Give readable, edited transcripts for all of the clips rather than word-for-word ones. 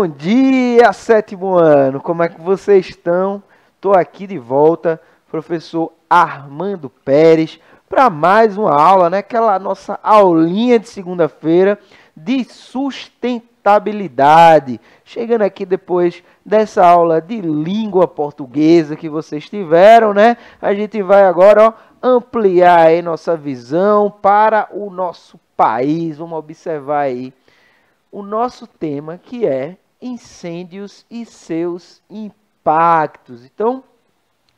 Bom dia, sétimo ano. Como é que vocês estão? Estou aqui de volta, professor Armando Pérez, para mais uma aula, né? Aquela nossa aulinha de segunda-feira de sustentabilidade. Chegando aqui depois dessa aula de língua portuguesa que vocês tiveram, né? A gente vai agora, ó, ampliar aí nossa visão para o nosso país. Vamos observar aí o nosso tema, que é incêndios e seus impactos. Então,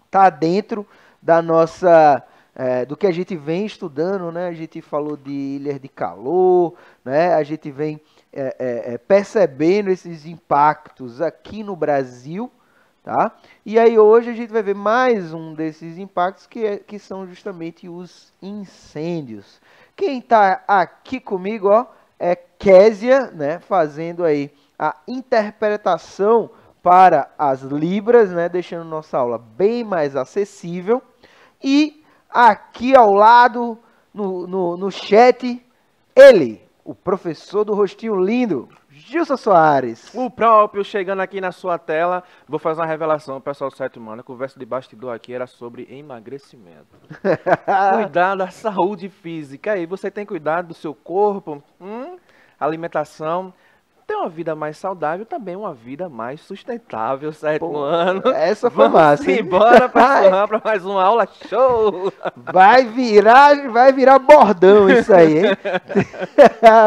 está dentro da nossa, do que a gente vem estudando, né? A gente falou de ilhas de calor, né? A gente vem percebendo esses impactos aqui no Brasil, tá? E aí hoje a gente vai ver mais um desses impactos que são justamente os incêndios. Quem está aqui comigo, ó, é Késia, né, fazendo aí a interpretação para as libras, né, deixando nossa aula bem mais acessível. E aqui ao lado, no chat, ele, o professor do rostinho lindo, Gilson Soares. O próprio, chegando aqui na sua tela, vou fazer uma revelação, pessoal do sétimo ano. A conversa de bastidor aqui era sobre emagrecimento. Cuidar da saúde física. Aí você tem cuidado do seu corpo, alimentação. Ter uma vida mais saudável, também uma vida mais sustentável, sétimo ano. Essa foi massa. Vamos embora para mais uma aula show. Vai virar bordão isso aí, hein?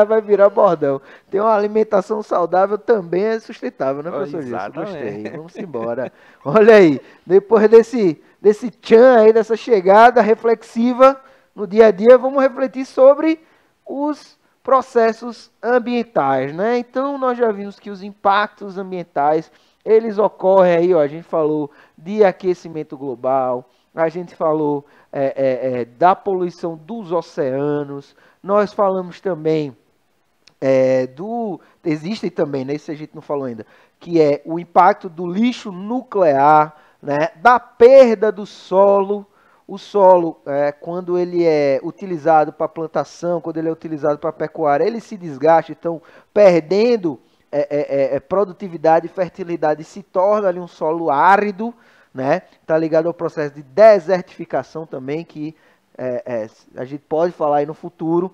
Vai virar bordão. Ter uma alimentação saudável também é sustentável, né, professor Gilson? Gostei. Vamos embora. Olha aí, depois desse tchan aí, dessa chegada reflexiva no dia a dia, vamos refletir sobre os processos ambientais, né? Então, nós já vimos que os impactos ambientais, eles ocorrem aí, ó, a gente falou de aquecimento global, a gente falou da poluição dos oceanos, nós falamos também existem também, né, isso a gente não falou ainda, que é o impacto do lixo nuclear, né, da perda do solo. O solo, quando ele é utilizado para plantação, quando ele é utilizado para pecuária, ele se desgasta, então perdendo produtividade e fertilidade, se torna ali um solo árido, né? Está ligado ao processo de desertificação também, que a gente pode falar aí no futuro.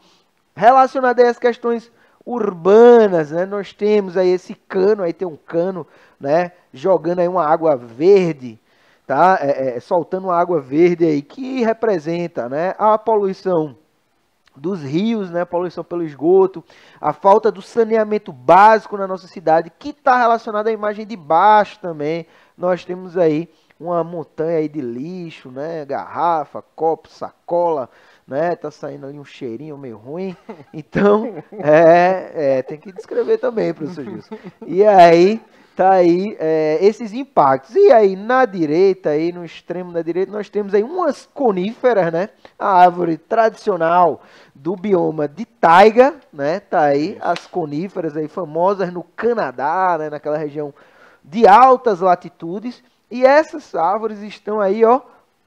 Relacionado a essas questões urbanas, né? Nós temos aí esse cano, aí tem um cano, né, jogando aí uma água verde, tá? Soltando uma água verde aí, que representa, né, a poluição dos rios, né, poluição pelo esgoto, a falta do saneamento básico na nossa cidade, que está relacionada à imagem de baixo também. Nós temos aí uma montanha aí de lixo, né, garrafa, copo, sacola, né, tá saindo ali um cheirinho meio ruim. Então, tem que descrever também, professor Gilson. E aí tá aí esses impactos. E aí na direita, aí no extremo da direita, nós temos aí umas coníferas, né? A árvore tradicional do bioma de taiga, né? Tá aí as coníferas aí famosas no Canadá, né? Naquela região de altas latitudes. E essas árvores estão aí, ó,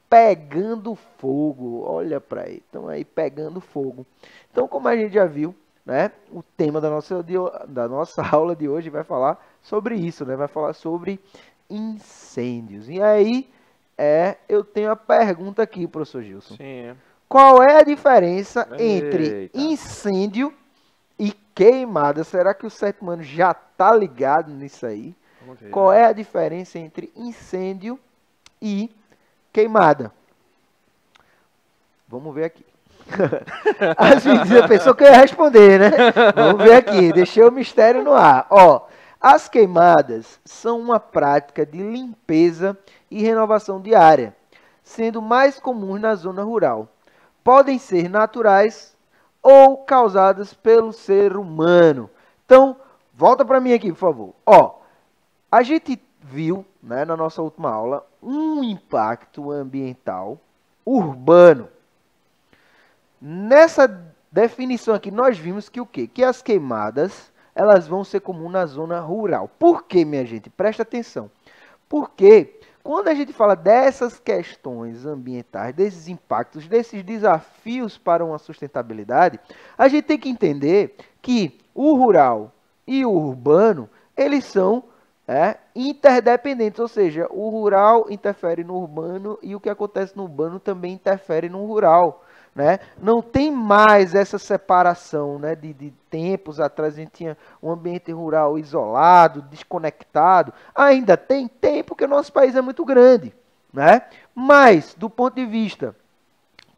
pegando fogo. Olha para aí, estão aí pegando fogo. Então, como a gente já viu, né, o tema da nossa aula de hoje vai falar sobre isso, né? Vai falar sobre incêndios. E aí, eu tenho a pergunta aqui, professor Gilson. Sim. Qual é a diferença entre incêndio e queimada? Será que o sétimo ano já está ligado nisso aí? Qual é a diferença entre incêndio e queimada? Vamos ver aqui. Às vezes a pessoa que eu ia responder, né? Vamos ver aqui, deixei o mistério no ar. Ó, as queimadas são uma prática de limpeza e renovação diária, sendo mais comuns na zona rural. Podem ser naturais ou causadas pelo ser humano. Então, volta para mim aqui, por favor. Ó, a gente viu, né, na nossa última aula, um impacto ambiental urbano. Nessa definição aqui, nós vimos que o quê? Que as queimadas, elas vão ser comuns na zona rural. Por quê, minha gente? Presta atenção. Porque quando a gente fala dessas questões ambientais, desses impactos, desses desafios para uma sustentabilidade, a gente tem que entender que o rural e o urbano, eles são interdependentes, ou seja, o rural interfere no urbano e o que acontece no urbano também interfere no rural. Né? Não tem mais essa separação, né? De tempos atrás a gente tinha um ambiente rural isolado, desconectado. Ainda tem porque o nosso país é muito grande. Né? Mas, do ponto de vista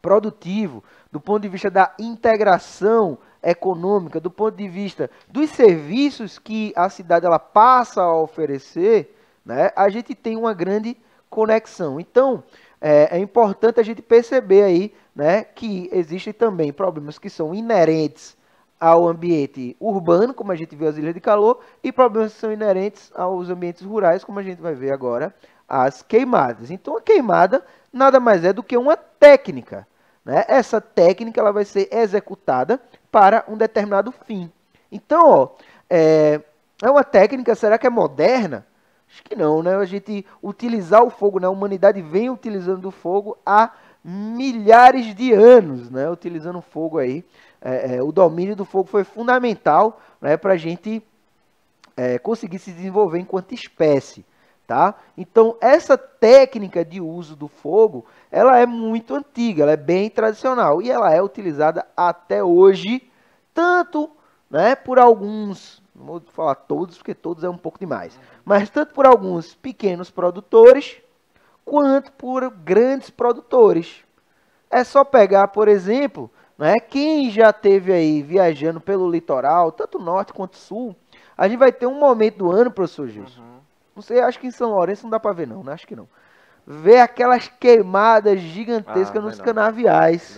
produtivo, do ponto de vista da integração econômica, do ponto de vista dos serviços que a cidade ela passa a oferecer, né? A gente tem uma grande conexão. Então, é importante a gente perceber aí, né, que existem também problemas que são inerentes ao ambiente urbano, como a gente viu as ilhas de calor, e problemas que são inerentes aos ambientes rurais, como a gente vai ver agora, as queimadas. Então, a queimada nada mais é do que uma técnica. Né? Essa técnica ela vai ser executada para um determinado fim. Então, ó, é uma técnica, será que é moderna? Acho que não, né? A gente utilizar o fogo, né? A humanidade vem utilizando o fogo há milhares de anos, né? Utilizando o fogo aí. O domínio do fogo foi fundamental, né? Para a gente conseguir se desenvolver enquanto espécie. Tá? Então, essa técnica de uso do fogo, ela é muito antiga, ela é bem tradicional e ela é utilizada até hoje, tanto, né, por alguns, não vou falar todos, porque todos é um pouco demais, mas tanto por alguns pequenos produtores, quanto por grandes produtores. É só pegar, por exemplo, né, quem já esteve aí viajando pelo litoral, tanto norte quanto sul, a gente vai ter um momento do ano, professor Gilson, não sei, acho que em São Lourenço não dá para ver não, né? Acho que não. Ver aquelas queimadas gigantescas nos canaviais.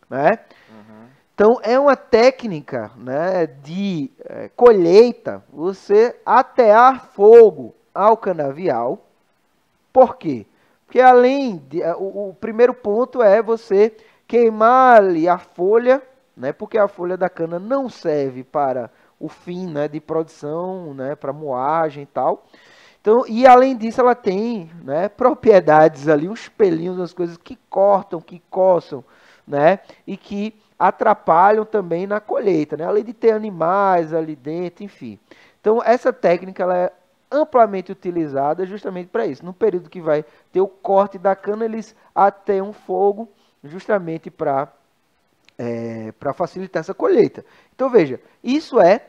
Né? Então, é uma técnica, né, de colheita, você atear fogo ao canavial. Por quê? Porque além de... O primeiro ponto é você queimar ali a folha, né, porque a folha da cana não serve para o fim, né, de produção, né, para moagem e tal. Então, e além disso, ela tem, né, propriedades ali, uns pelinhos, umas coisas que cortam, que coçam, né, e que atrapalham também na colheita, né, além de ter animais ali dentro, enfim. Então, essa técnica ela é amplamente utilizada justamente para isso. No período que vai ter o corte da cana, eles ateiam fogo justamente para facilitar essa colheita. Então, veja, isso é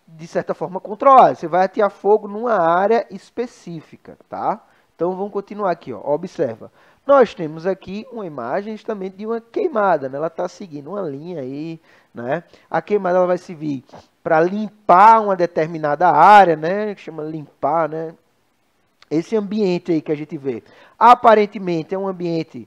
de certa forma controlado. Você vai atear fogo numa área específica, tá? Então vamos continuar aqui, ó. Observa. Nós temos aqui uma imagem justamente de uma queimada, né? Ela está seguindo uma linha aí, né? A queimada ela vai servir para limpar uma determinada área, né? Que chama limpar, né? Esse ambiente aí que a gente vê, aparentemente é um ambiente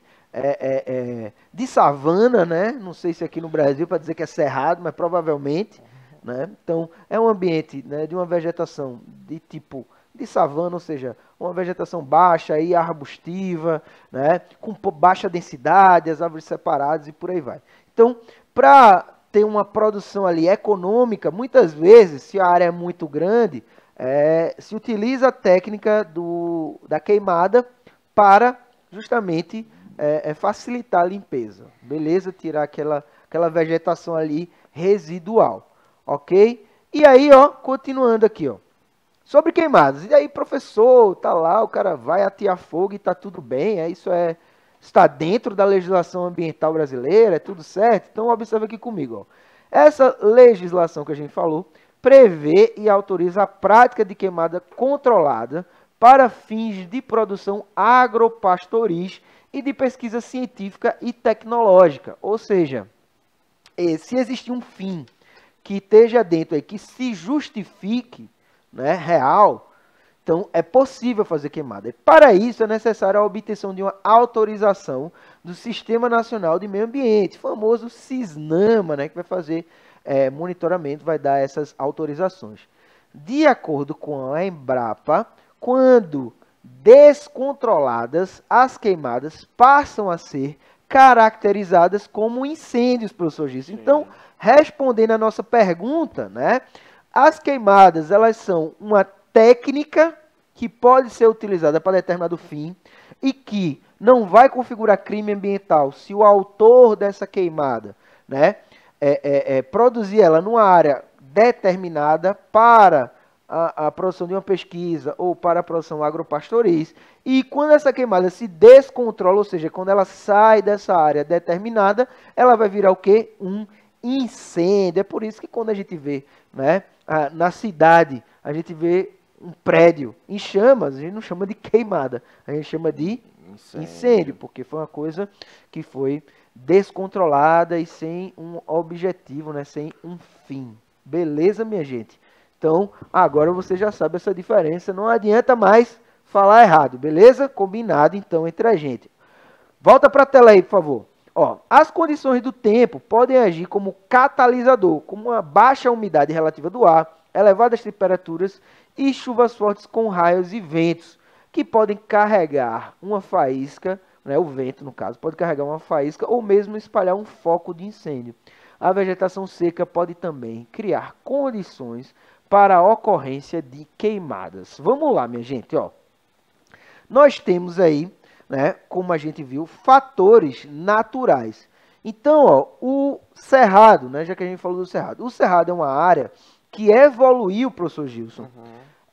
de savana, né? Não sei se aqui no Brasil para dizer que é cerrado, mas provavelmente. Né? Então, é um ambiente, né, de uma vegetação de tipo de savana, ou seja, uma vegetação baixa e arbustiva, né, com baixa densidade, as árvores separadas e por aí vai. Então, para ter uma produção ali econômica, muitas vezes, se a área é muito grande, se utiliza a técnica da queimada para justamente facilitar a limpeza, beleza? Tirar aquela vegetação ali residual. Ok? E aí, ó, continuando aqui, ó. Sobre queimadas. E aí, professor, tá lá, o cara vai atear fogo e tá tudo bem. Isso está dentro da legislação ambiental brasileira, é tudo certo? Então, observa aqui comigo, ó. Essa legislação que a gente falou prevê e autoriza a prática de queimada controlada para fins de produção agropastoris e de pesquisa científica e tecnológica. Ou seja, se existir um fim que esteja dentro aí, que se justifique, né, real, então é possível fazer queimada. E para isso é necessária a obtenção de uma autorização do Sistema Nacional de Meio Ambiente, famoso SISNAMA, né, que vai fazer monitoramento, vai dar essas autorizações. De acordo com a Embrapa, quando descontroladas, as queimadas passam a ser caracterizadas como incêndios, professor Gisso. Então, respondendo a nossa pergunta, né, as queimadas elas são uma técnica que pode ser utilizada para determinado fim e que não vai configurar crime ambiental se o autor dessa queimada, né, produzir ela numa área determinada para a produção de uma pesquisa ou para a produção agropastoris. E quando essa queimada se descontrola, ou seja, quando ela sai dessa área determinada, ela vai virar o quê? Um incêndio. É por isso que quando a gente vê, né, na cidade, a gente vê um prédio em chamas, a gente não chama de queimada, a gente chama de incêndio, porque foi uma coisa que foi descontrolada e sem um objetivo, né, sem um fim. Beleza, minha gente? Então, agora você já sabe essa diferença, não adianta mais falar errado, beleza? Combinado, então, entre a gente. Volta para a tela aí, por favor. Ó, as condições do tempo podem agir como catalisador, como uma baixa umidade relativa do ar, elevadas temperaturas e chuvas fortes com raios e ventos, que podem carregar uma faísca, né, o vento, no caso, pode carregar uma faísca ou mesmo espalhar um foco de incêndio. A vegetação seca pode também criar condições para a ocorrência de queimadas. Vamos lá, minha gente, ó. Nós temos aí, né, como a gente viu, fatores naturais. Então, ó, o cerrado, né, já que a gente falou do cerrado, o cerrado é uma área que evoluiu, professor Gilson.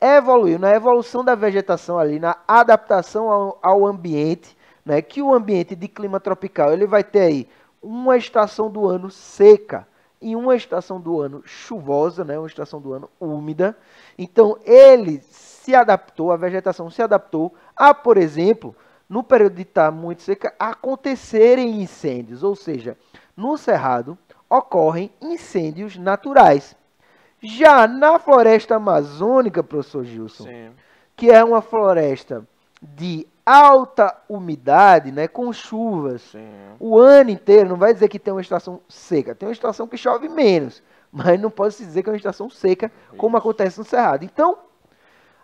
Evoluiu na evolução da vegetação ali, na adaptação ao ambiente, né, que o ambiente de clima tropical, ele vai ter aí uma estação do ano seca e uma estação do ano chuvosa, né, uma estação do ano úmida. Então, ele se adaptou, a vegetação se adaptou a, por exemplo, no período de estar muito seca, acontecerem incêndios, ou seja, no cerrado ocorrem incêndios naturais. Já na floresta amazônica, professor Gilson, sim, que é uma floresta de alta umidade, né, com chuvas, sim, o ano inteiro, não vai dizer que tem uma estação seca, tem uma estação que chove menos, mas não pode se dizer que é uma estação seca, como acontece no cerrado. Então,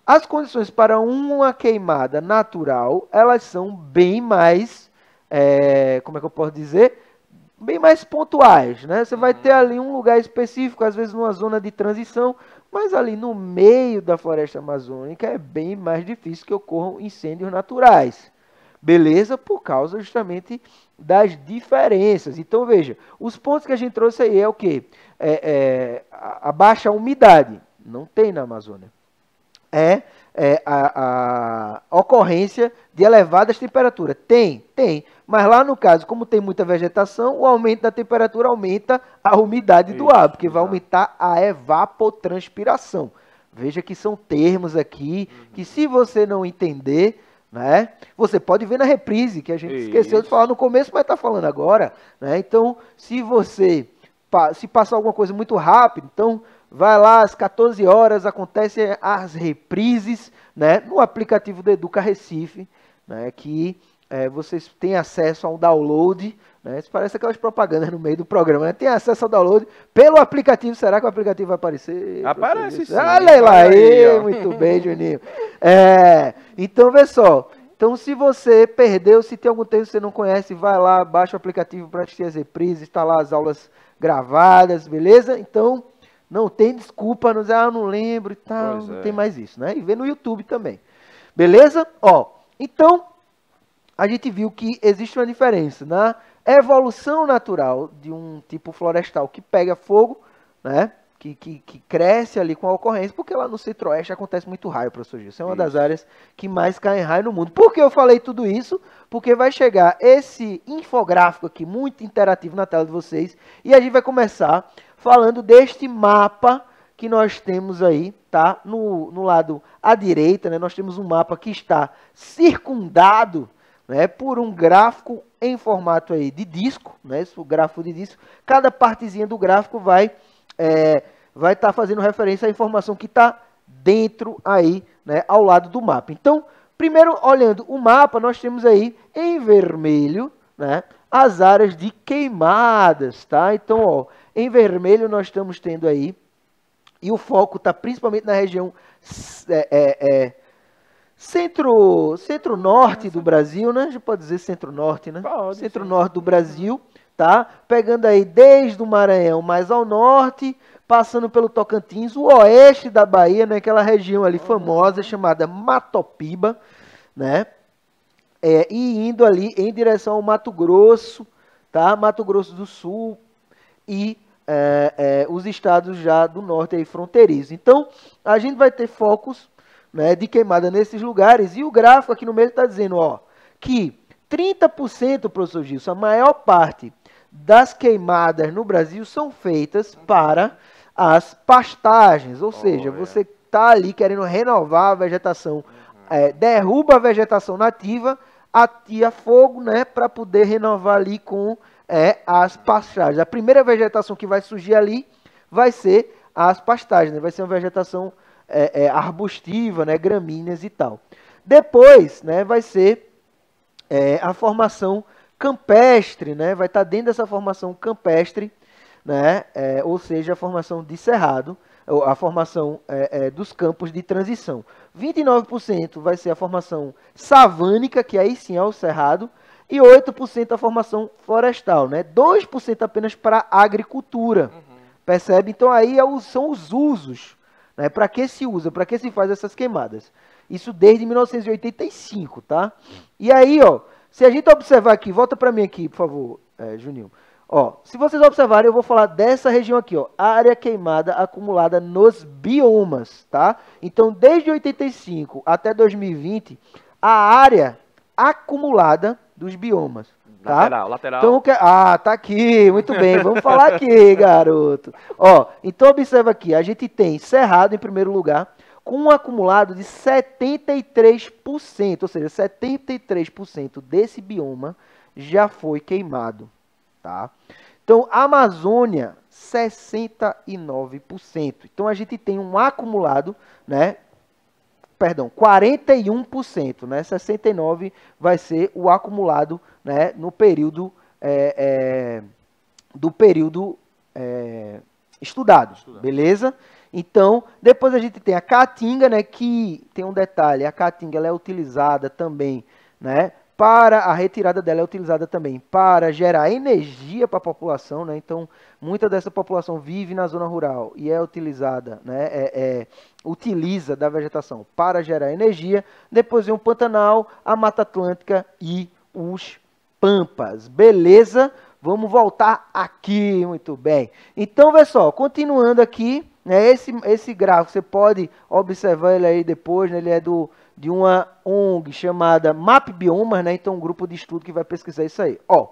as condições para uma queimada natural, elas são bem mais, como é que eu posso dizer? Bem mais pontuais, né? Você vai ter ali um lugar específico, às vezes numa zona de transição, mas ali no meio da floresta amazônica é bem mais difícil que ocorram incêndios naturais. Beleza? Por causa justamente das diferenças. Então, veja, os pontos que a gente trouxe aí é o quê? A baixa umidade. Não tem na Amazônia. A ocorrência de elevadas temperaturas. Tem. Mas lá no caso, como tem muita vegetação, o aumento da temperatura aumenta a umidade do ar, porque vai aumentar a evapotranspiração. Veja que são termos aqui que, se você não entender, né, você pode ver na reprise, que a gente esqueceu de falar no começo, mas está falando agora. Né? Então, se passar alguma coisa muito rápido, então vai lá às 14 horas, acontecem as reprises, né, no aplicativo do Educa Recife, né, que vocês têm acesso ao download, né, isso parece aquelas propagandas no meio do programa, né, tem acesso ao download pelo aplicativo. Será que o aplicativo vai aparecer? Aparece sim. Olha lá, aí, muito bem, Juninho. Então, vê só. Então, se você perdeu, se tem algum tempo que você não conhece, vai lá, baixa o aplicativo para assistir as reprises, está lá as aulas gravadas, beleza? Então, não tem desculpa, não dizer, não lembro e tal, não tem mais isso, né? E vê no YouTube também. Beleza? Ó, então, a gente viu que existe uma diferença na evolução natural de um tipo florestal que pega fogo, né? Que cresce ali com a ocorrência, porque lá no centro-oeste acontece muito raio, professor Gil. Isso é uma das áreas que mais caem raio no mundo. Por que eu falei tudo isso? Porque vai chegar esse infográfico aqui, muito interativo na tela de vocês, e a gente vai começar falando deste mapa que nós temos aí, tá? No lado à direita, né? Nós temos um mapa que está circundado, né, por um gráfico em formato aí de disco, né? Esse gráfico de disco. Cada partezinha do gráfico vai estar fazendo referência à informação que está dentro aí, né, ao lado do mapa. Então, primeiro, olhando o mapa, nós temos aí em vermelho, né, as áreas de queimadas, tá? Então, ó, em vermelho nós estamos tendo aí, e o foco está principalmente na região centro-norte do Brasil, né? A gente pode dizer centro-norte, né? Centro-norte do Brasil, tá? Pegando aí desde o Maranhão mais ao norte, passando pelo Tocantins, o oeste da Bahia, né? Aquela região ali famosa chamada Matopiba, né? E indo ali em direção ao Mato Grosso, tá? Mato Grosso do Sul e os estados já do norte aí fronteiriços. Então, a gente vai ter focos, né, de queimada nesses lugares, e o gráfico aqui no meio está dizendo, ó, que 30%, professor Gilson, a maior parte das queimadas no Brasil são feitas para as pastagens, ou seja, você está ali querendo renovar a vegetação, derruba a vegetação nativa, atia fogo, né, para poder renovar ali com as pastagens. A primeira vegetação que vai surgir ali vai ser as pastagens, né, vai ser uma vegetação arbustiva, né, gramíneas e tal. Depois, né, vai ser a formação campestre, né, vai estar dentro dessa formação campestre, né, ou seja, a formação de cerrado, a formação dos campos de transição. 29% vai ser a formação savânica, que aí sim é o cerrado, e 8% a formação florestal, né? 2% apenas para agricultura, percebe? Então aí são os usos, né? Para que se usa, para que se faz essas queimadas? Isso desde 1985, tá? E aí, ó, se a gente observar aqui, volta para mim aqui, por favor, Juninho. Ó, se vocês observarem, eu vou falar dessa região aqui, ó, área queimada acumulada nos biomas, tá? Então, desde 85 até 2020, a área acumulada dos biomas, tá? Lateral. Então, tá aqui, muito bem, vamos falar aqui, garoto. Ó, então observa aqui, a gente tem Cerrado em primeiro lugar, com um acumulado de 73%, ou seja, 73% desse bioma já foi queimado. Tá? Então, Amazônia, 69%. Então, a gente tem um acumulado, né? Perdão, 41%, né? 69% vai ser o acumulado, né? No período, do período estudado, beleza? Então, depois a gente tem a Caatinga, né? Que tem um detalhe, a Caatinga ela é utilizada também, né? Para a retirada dela é utilizada também para gerar energia para a população, né? Então, muita dessa população vive na zona rural e é utilizada, né? Utiliza da vegetação para gerar energia. Depois vem o Pantanal, a Mata Atlântica e os Pampas. Beleza? Vamos voltar aqui, muito bem. Então, pessoal, continuando aqui, né? Esse gráfico, você pode observar ele aí depois, né? Ele é de uma ONG chamada MAP Biomas, né? Então, um grupo de estudo que vai pesquisar isso aí. Ó,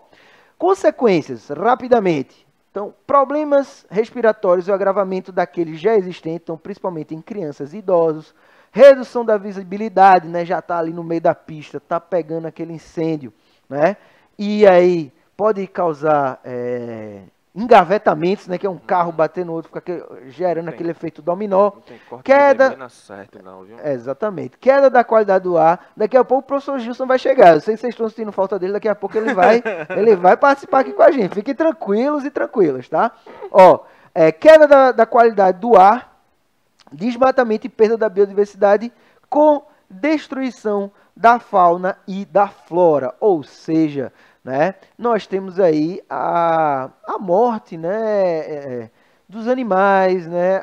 consequências, rapidamente. Então, problemas respiratórios e o agravamento daqueles já existentes, então, principalmente em crianças e idosos. Redução da visibilidade, né? Já está ali no meio da pista, está pegando aquele incêndio, né? E aí pode causar engavetamentos, né, que é um carro batendo no outro, fica gerando aquele efeito dominó. Não tem corte Queda, de certo, não, viu? exatamente. Queda da qualidade do ar. Daqui a pouco o professor Gilson vai chegar. Eu sei que vocês estão sentindo falta dele, daqui a pouco ele vai participar aqui com a gente. Fiquem tranquilos e tranquilas, tá? Ó, queda da qualidade do ar, desmatamento e perda da biodiversidade com destruição da fauna e da flora, ou seja, né, nós temos aí a morte, né, dos animais, né,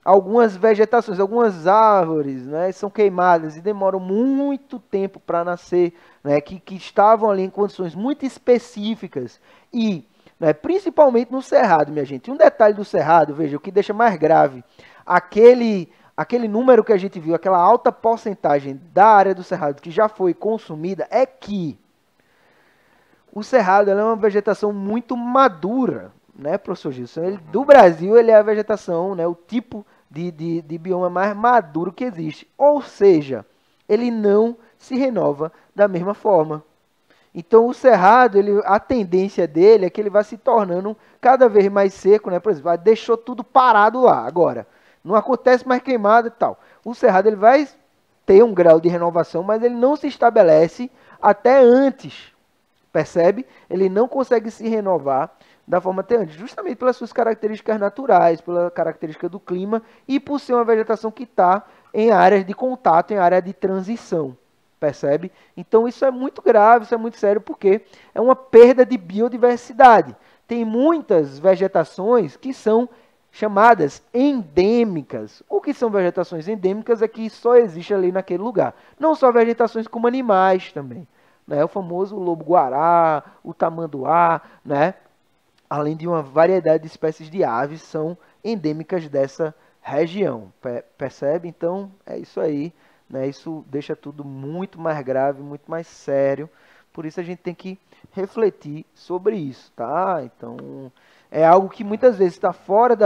algumas vegetações, algumas árvores, né, são queimadas e demoram muito tempo para nascer, né, que estavam ali em condições muito específicas e, né, principalmente no cerrado, minha gente. Um detalhe do cerrado, veja, o que deixa mais grave, aquele número que a gente viu, aquela alta porcentagem da área do cerrado que já foi consumida, é que o cerrado é uma vegetação muito madura, né, professor Gilson? Do Brasil, ele é a vegetação, né, o tipo de bioma mais maduro que existe. Ou seja, ele não se renova da mesma forma. Então, o cerrado, a tendência dele é que ele vai se tornando cada vez mais seco, né? Por exemplo, deixou tudo parado lá. Agora, não acontece mais queimada e tal. O cerrado ele vai ter um grau de renovação, mas ele não se estabelece até antes. Percebe? Ele não consegue se renovar da forma até antes, justamente pelas suas características naturais, pela característica do clima e por ser uma vegetação que está em áreas de contato, em área de transição. Percebe? Então isso é muito grave, isso é muito sério, porque é uma perda de biodiversidade. Tem muitas vegetações que são chamadas endêmicas. O que são vegetações endêmicas é que só existe ali naquele lugar. Não só vegetações, como animais também. Né? O famoso lobo-guará, o tamanduá, né? além de uma variedade de espécies de aves, são endêmicas dessa região. Percebe? Então, é isso aí, né? Isso deixa tudo muito mais grave, muito mais sério. Por isso a gente tem que refletir sobre isso, tá? Então, é algo que muitas vezes está fora do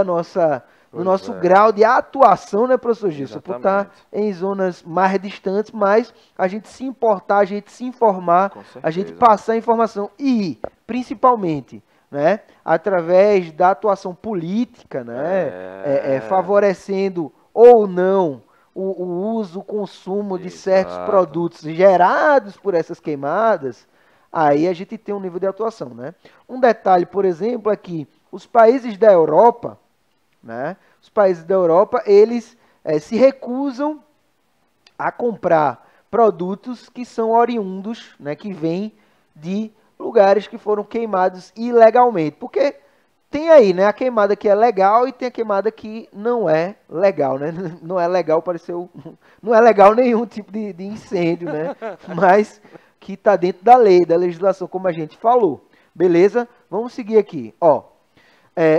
Pois nosso é, grau de atuação, né, professor Gilson? Por estar exatamente. em zonas mais distantes, mas a gente se importar, a gente se informar, Com a gente certeza. passar informação e, principalmente, né, através da atuação política, né, É, favorecendo ou não o uso, o consumo de certos exato. produtos gerados por essas queimadas, aí a gente tem um nível de atuação, né? Um detalhe, por exemplo, é que os países da Europa, né, os países da Europa, eles se recusam a comprar produtos que são oriundos, né, que vêm de lugares que foram queimados ilegalmente. Porque tem aí, né, a queimada que é legal e tem a queimada que não é legal, né? Não é legal, pareceu, não é legal nenhum tipo de incêndio, né? Mas que está dentro da lei, da legislação, como a gente falou. Beleza? Vamos seguir aqui. Ó,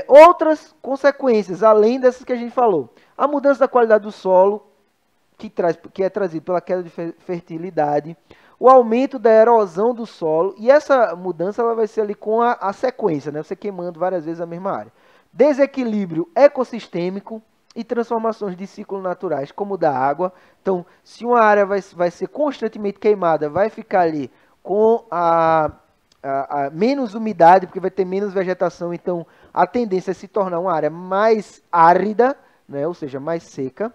outras consequências, além dessas que a gente falou. A mudança da qualidade do solo, que é trazido pela queda de fertilidade, o aumento da erosão do solo, e essa mudança ela vai ser ali com a sequência, né? Você queimando várias vezes a mesma área. Desequilíbrio ecossistêmico e transformações de ciclos naturais, como o da água. Então, se uma área vai ser constantemente queimada, vai ficar ali com a menos umidade, porque vai ter menos vegetação, então a tendência é se tornar uma área mais árida, né? Ou seja, mais seca.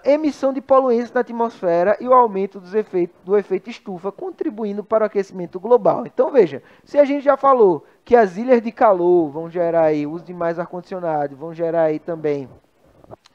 Emissão de poluentes na atmosfera e o aumento do efeito estufa, contribuindo para o aquecimento global. Então, veja, se a gente já falou que as ilhas de calor vão gerar aí uso de mais ar-condicionado, vão gerar aí também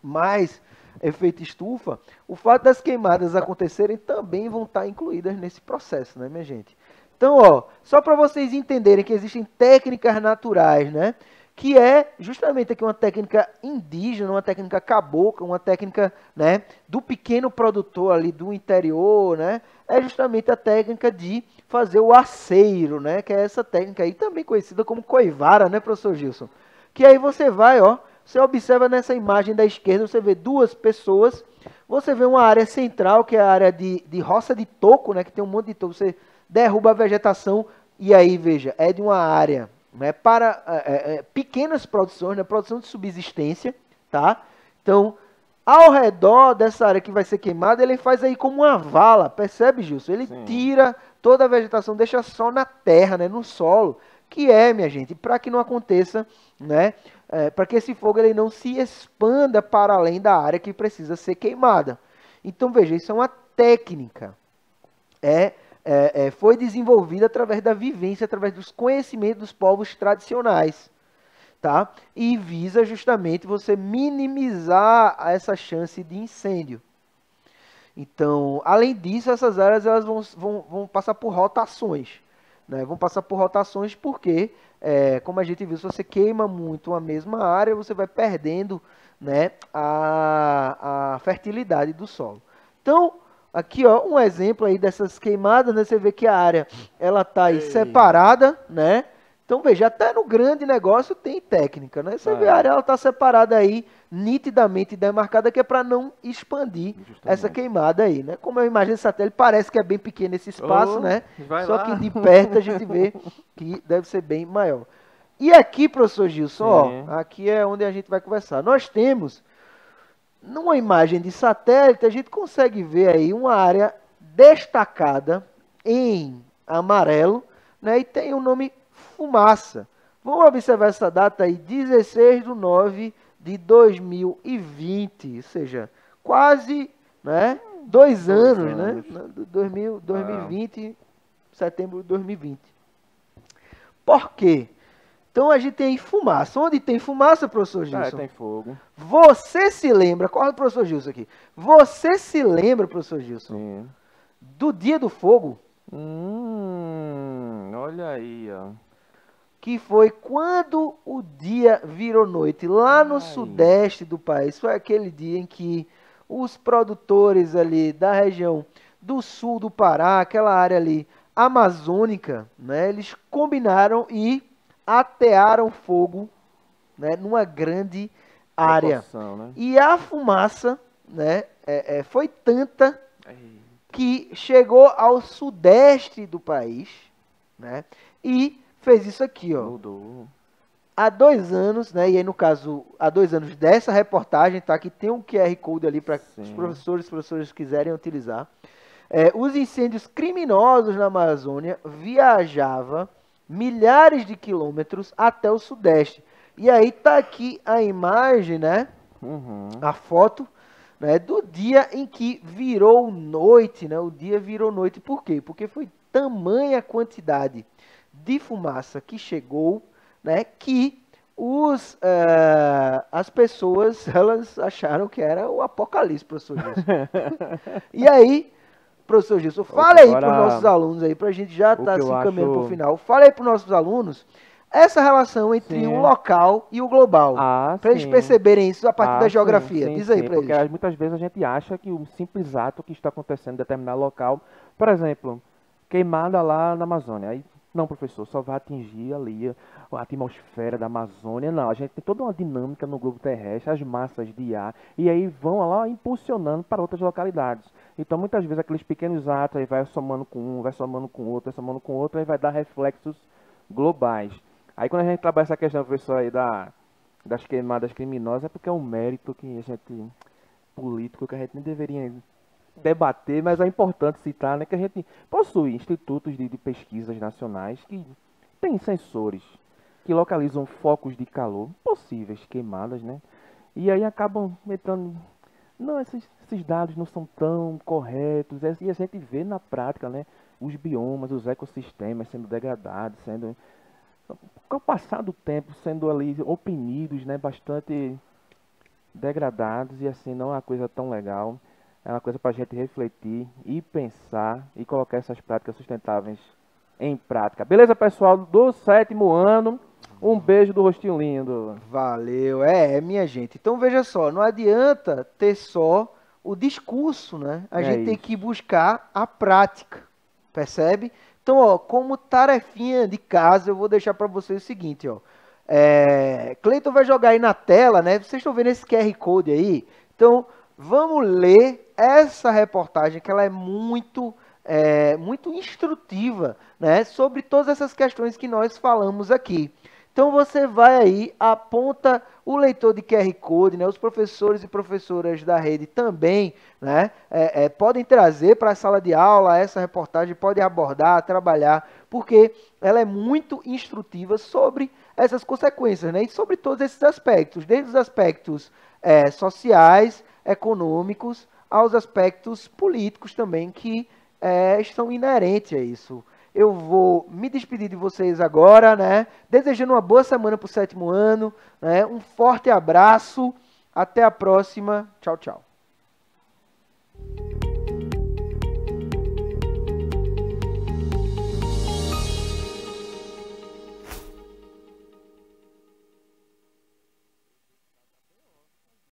mais efeito estufa, o fato das queimadas acontecerem também vão estar incluídas nesse processo, né, minha gente? Então, ó, só para vocês entenderem que existem técnicas naturais, né? Que é justamente aqui uma técnica indígena, uma técnica cabocla, uma técnica, né, do pequeno produtor ali do interior, né? É justamente a técnica de fazer o aceiro, né? Que é essa técnica aí também conhecida como coivara, né, professor Gilson? Que aí você vai, ó, você observa nessa imagem da esquerda, você vê duas pessoas, você vê uma área central, que é a área de roça de toco, né? Que tem um monte de toco, você derruba a vegetação e aí, veja, é de uma área, né, para pequenas produções, né, produção de subsistência, tá? Então, ao redor dessa área que vai ser queimada, ele faz aí como uma vala, percebe, Gilson? Ele Sim. tira toda a vegetação, deixa só na terra, né, no solo, que é, minha gente, para que não aconteça, né, para que esse fogo ele não se expanda para além da área que precisa ser queimada. Então, veja, isso é uma técnica, foi desenvolvida através da vivência, através dos conhecimentos dos povos tradicionais, tá? E visa justamente você minimizar essa chance de incêndio. Então, além disso, essas áreas elas vão passar por rotações, né? Vão passar por rotações porque, como a gente viu, se você queima muito a mesma área, você vai perdendo, né, a fertilidade do solo. Então, aqui, ó, um exemplo aí dessas queimadas, né? Você vê que a área ela tá aí Ei. separada, né? Então veja, até no grande negócio tem técnica, né? Você vê a É, área ela tá separada aí, nitidamente demarcada, que é para não expandir essa justamente. queimada aí, né? Como eu imagino satélite, parece que é bem pequeno esse espaço, Oh, né? vai Só que lá. de perto a gente vê que deve ser bem maior. E aqui, professor Gilson, ó, Sim. aqui é onde a gente vai conversar. Nós temos numa imagem de satélite, a gente consegue ver aí uma área destacada em amarelo, né? E tem o nome fumaça. Vamos observar essa data aí, 16 de 9 de 2020, ou seja, quase, né, 2 anos, né? Anos. 2020, setembro de 2020. Por quê? Então a gente tem fumaça. Onde tem fumaça, professor Gilson? Tem fogo. Você se lembra, corre o professor Gilson aqui. Você se lembra, professor Gilson, Sim. do dia do fogo, Olha aí, ó. que foi quando o dia virou noite, lá no Ai. sudeste do país. Foi aquele dia em que os produtores ali da região do sul do Pará, aquela área ali amazônica, né, eles combinaram e atearam fogo, né, numa grande área. Proporção, né? E a fumaça, né, foi tanta Ei, que chegou ao sudeste do país, né, e fez isso aqui, ó. mudou. Há 2 anos, né? E aí, no caso, há 2 anos dessa reportagem, tá? Que tem um QR Code ali para os Sim. professores quiserem utilizar. Os incêndios criminosos na Amazônia viajava milhares de quilômetros até o sudeste. E aí tá aqui a imagem, né? Uhum. A foto, né? Do dia em que virou noite, né? O dia virou noite. Por quê? Porque foi tamanha a quantidade de fumaça que chegou, né, que as pessoas, elas acharam que era o apocalipse, professor Gilson. E aí, professor Gilson, fale aí para os Agora, nossos alunos aí, para a gente já estar que se eu encaminhando para o acho- final. Fale aí para os nossos alunos essa relação entre Sim. o local e o global. Para eles sim. perceberem isso a partir da Sim, geografia. sim, Diz aí sim, para porque eles. muitas vezes a gente acha que o simples ato que está acontecendo em determinado local, por exemplo, queimada lá na Amazônia, aí, não, professor, só vai atingir ali a atmosfera da Amazônia, não, a gente tem toda uma dinâmica no globo terrestre, as massas de ar, e aí vão lá impulsionando para outras localidades. Então, muitas vezes, aqueles pequenos atos, aí vai somando com um, vai somando com outro, vai somando com outro, aí vai dar reflexos globais. Aí, quando a gente trabalha essa questão, professor, aí das queimadas criminosas, é porque é um mérito que a gente, político, que a gente nem deveria debater, mas é importante citar, né, que a gente possui institutos de pesquisas nacionais que têm sensores que localizam focos de calor, possíveis queimadas, né, e aí acabam entrando, não, esses dados não são tão corretos, e a gente vê na prática, né, os biomas, os ecossistemas sendo degradados, sendo, com o passar do tempo, sendo ali oprimidos, né, bastante degradados, e assim não é uma coisa tão legal. É uma coisa para a gente refletir e pensar e colocar essas práticas sustentáveis em prática. Beleza, pessoal do 7º ano? Um beijo do rostinho lindo. Valeu, minha gente. Então veja só, não adianta ter só o discurso, né? A É gente tem isso. que buscar a prática, percebe? Então, ó, como tarefinha de casa, eu vou deixar para vocês o seguinte, ó. Cleiton vai jogar aí na tela, né? Vocês estão vendo esse QR Code aí? Então, vamos ler essa reportagem, que ela é muito instrutiva, né? Sobre todas essas questões que nós falamos aqui. Então você vai aí, aponta o leitor de QR Code, né? Os professores e professoras da rede também, né? Podem trazer para a sala de aula essa reportagem, podem abordar, trabalhar, porque ela é muito instrutiva sobre essas consequências, né? E sobre todos esses aspectos, desde os aspectos sociais, econômicos, aos aspectos políticos também, que estão inerentes a isso. Eu vou me despedir de vocês agora, né? Desejando uma boa semana para o 7º ano, né? Um forte abraço. Até a próxima. Tchau, tchau.